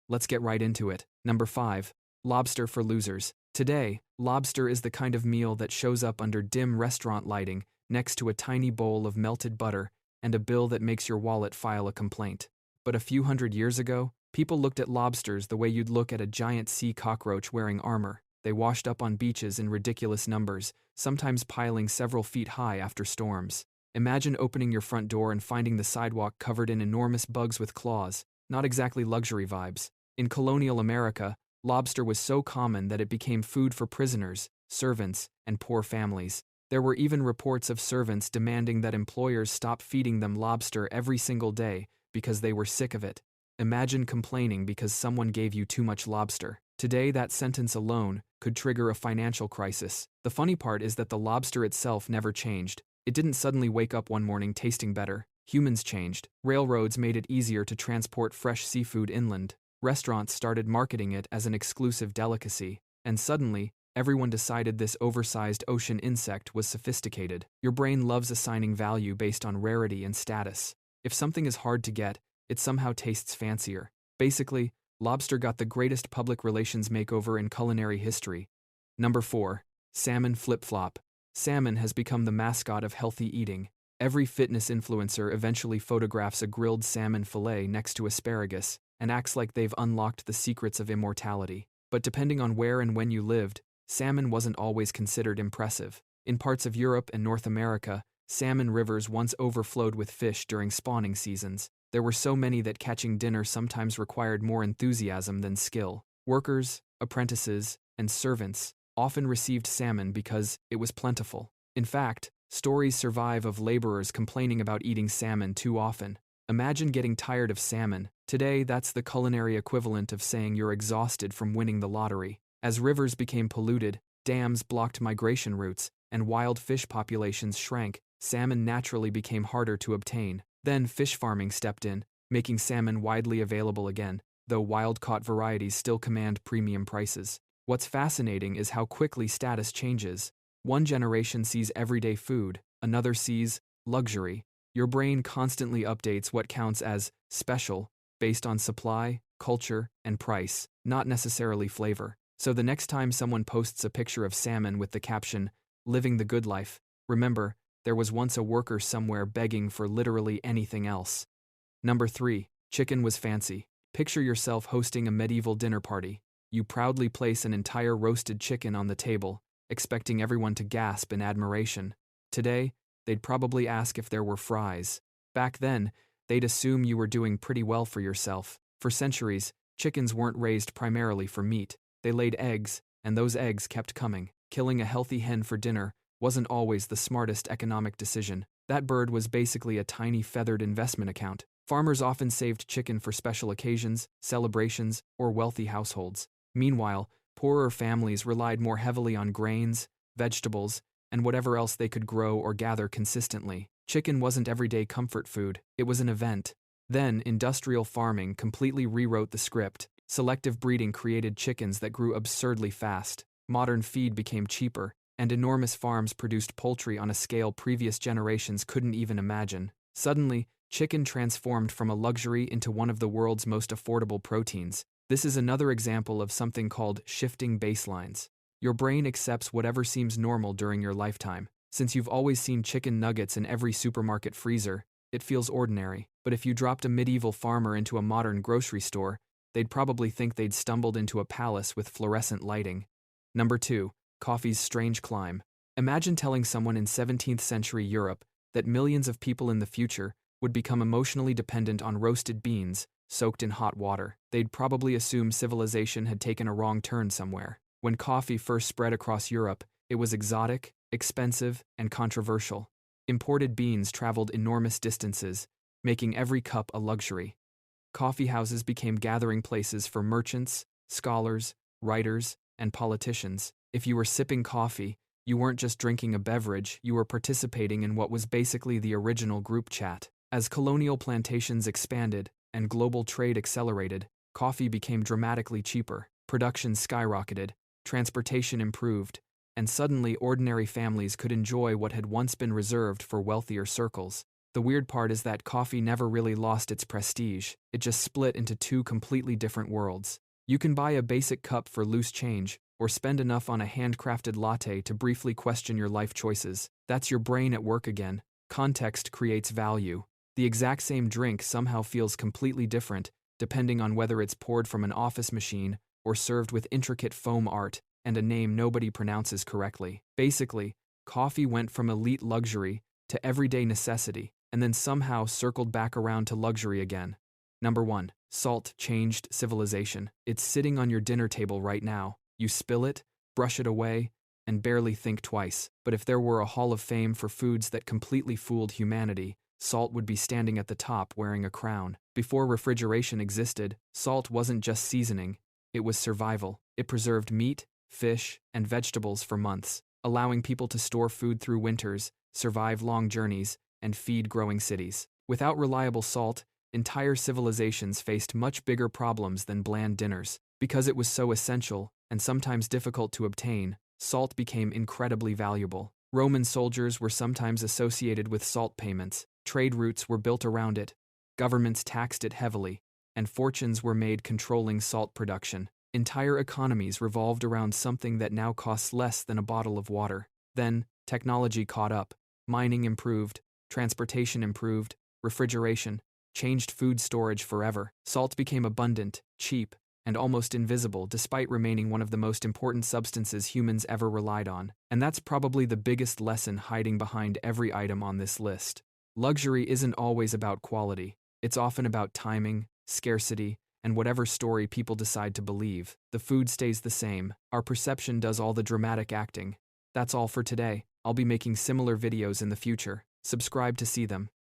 Let's get right into it. Number 5. Lobster for losers. Today, lobster is the kind of meal that shows up under dim restaurant lighting, next to a tiny bowl of melted butter and a bill that makes your wallet file a complaint. But a few hundred years ago, people looked at lobsters the way you'd look at a giant sea cockroach wearing armor. They washed up on beaches in ridiculous numbers, sometimes piling several feet high after storms. Imagine opening your front door and finding the sidewalk covered in enormous bugs with claws. Not exactly luxury vibes. In colonial America, lobster was so common that it became food for prisoners, servants, and poor families. There were even reports of servants demanding that employers stop feeding them lobster every single day because they were sick of it. Imagine complaining because someone gave you too much lobster. Today, that sentence alone could trigger a financial crisis. The funny part is that the lobster itself never changed. It didn't suddenly wake up one morning tasting better. Humans changed. Railroads made it easier to transport fresh seafood inland. Restaurants started marketing it as an exclusive delicacy. And suddenly, everyone decided this oversized ocean insect was sophisticated. Your brain loves assigning value based on rarity and status. If something is hard to get, it somehow tastes fancier. Basically, lobster got the greatest public relations makeover in culinary history. Number 4. Salmon Flip-Flop. Salmon has become the mascot of healthy eating. Every fitness influencer eventually photographs a grilled salmon fillet next to asparagus and acts like they've unlocked the secrets of immortality. But depending on where and when you lived, salmon wasn't always considered impressive. In parts of Europe and North America, salmon rivers once overflowed with fish during spawning seasons. There were so many that catching dinner sometimes required more enthusiasm than skill. Workers, apprentices, and servants often received salmon because it was plentiful. In fact, stories survive of laborers complaining about eating salmon too often. Imagine getting tired of salmon. Today, that's the culinary equivalent of saying you're exhausted from winning the lottery. As rivers became polluted, dams blocked migration routes, and wild fish populations shrank, salmon naturally became harder to obtain. Then fish farming stepped in, making salmon widely available again, though wild-caught varieties still command premium prices. What's fascinating is how quickly status changes. One generation sees everyday food, another sees luxury. Your brain constantly updates what counts as special, based on supply, culture, and price, not necessarily flavor. So the next time someone posts a picture of salmon with the caption, "Living the good life," remember, there was once a worker somewhere begging for literally anything else. Number 3. Chicken was fancy. Picture yourself hosting a medieval dinner party. You proudly place an entire roasted chicken on the table, expecting everyone to gasp in admiration. Today, they'd probably ask if there were fries. Back then, they'd assume you were doing pretty well for yourself. For centuries, chickens weren't raised primarily for meat. They laid eggs, and those eggs kept coming. Killing a healthy hen for dinner wasn't always the smartest economic decision. That bird was basically a tiny feathered investment account. Farmers often saved chicken for special occasions, celebrations, or wealthy households. Meanwhile, poorer families relied more heavily on grains, vegetables, and whatever else they could grow or gather consistently. Chicken wasn't everyday comfort food, it was an event. Then, industrial farming completely rewrote the script. Selective breeding created chickens that grew absurdly fast. Modern feed became cheaper, and enormous farms produced poultry on a scale previous generations couldn't even imagine. Suddenly, chicken transformed from a luxury into one of the world's most affordable proteins. This is another example of something called shifting baselines. Your brain accepts whatever seems normal during your lifetime. Since you've always seen chicken nuggets in every supermarket freezer, it feels ordinary. But if you dropped a medieval farmer into a modern grocery store, they'd probably think they'd stumbled into a palace with fluorescent lighting. Number 2. Coffee's strange climb. Imagine telling someone in 17th century Europe that millions of people in the future would become emotionally dependent on roasted beans soaked in hot water. They'd probably assume civilization had taken a wrong turn somewhere. When coffee first spread across Europe, it was exotic, expensive, and controversial. Imported beans traveled enormous distances, making every cup a luxury. Coffee houses became gathering places for merchants, scholars, writers, and politicians. If you were sipping coffee, you weren't just drinking a beverage, you were participating in what was basically the original group chat. As colonial plantations expanded and global trade accelerated, coffee became dramatically cheaper. Production skyrocketed, transportation improved, and suddenly ordinary families could enjoy what had once been reserved for wealthier circles. The weird part is that coffee never really lost its prestige, it just split into two completely different worlds. You can buy a basic cup for loose change, or spend enough on a handcrafted latte to briefly question your life choices. That's your brain at work again. Context creates value. The exact same drink somehow feels completely different, depending on whether it's poured from an office machine or served with intricate foam art and a name nobody pronounces correctly. Basically, coffee went from elite luxury to everyday necessity, and then somehow circled back around to luxury again. Number 1. Salt changed civilization. It's sitting on your dinner table right now. You spill it, brush it away, and barely think twice. But if there were a hall of fame for foods that completely fooled humanity, salt would be standing at the top wearing a crown. Before refrigeration existed, salt wasn't just seasoning, it was survival. It preserved meat, fish, and vegetables for months, allowing people to store food through winters, survive long journeys, and feed growing cities. Without reliable salt, entire civilizations faced much bigger problems than bland dinners. Because it was so essential, and sometimes difficult to obtain, salt became incredibly valuable. Roman soldiers were sometimes associated with salt payments, trade routes were built around it, governments taxed it heavily, and fortunes were made controlling salt production. Entire economies revolved around something that now costs less than a bottle of water. Then, technology caught up, mining improved, transportation improved, refrigeration changed food storage forever. Salt became abundant, cheap, and almost invisible despite remaining one of the most important substances humans ever relied on. And that's probably the biggest lesson hiding behind every item on this list. Luxury isn't always about quality. It's often about timing, scarcity, and whatever story people decide to believe. The food stays the same. Our perception does all the dramatic acting. That's all for today. I'll be making similar videos in the future. Subscribe to see them.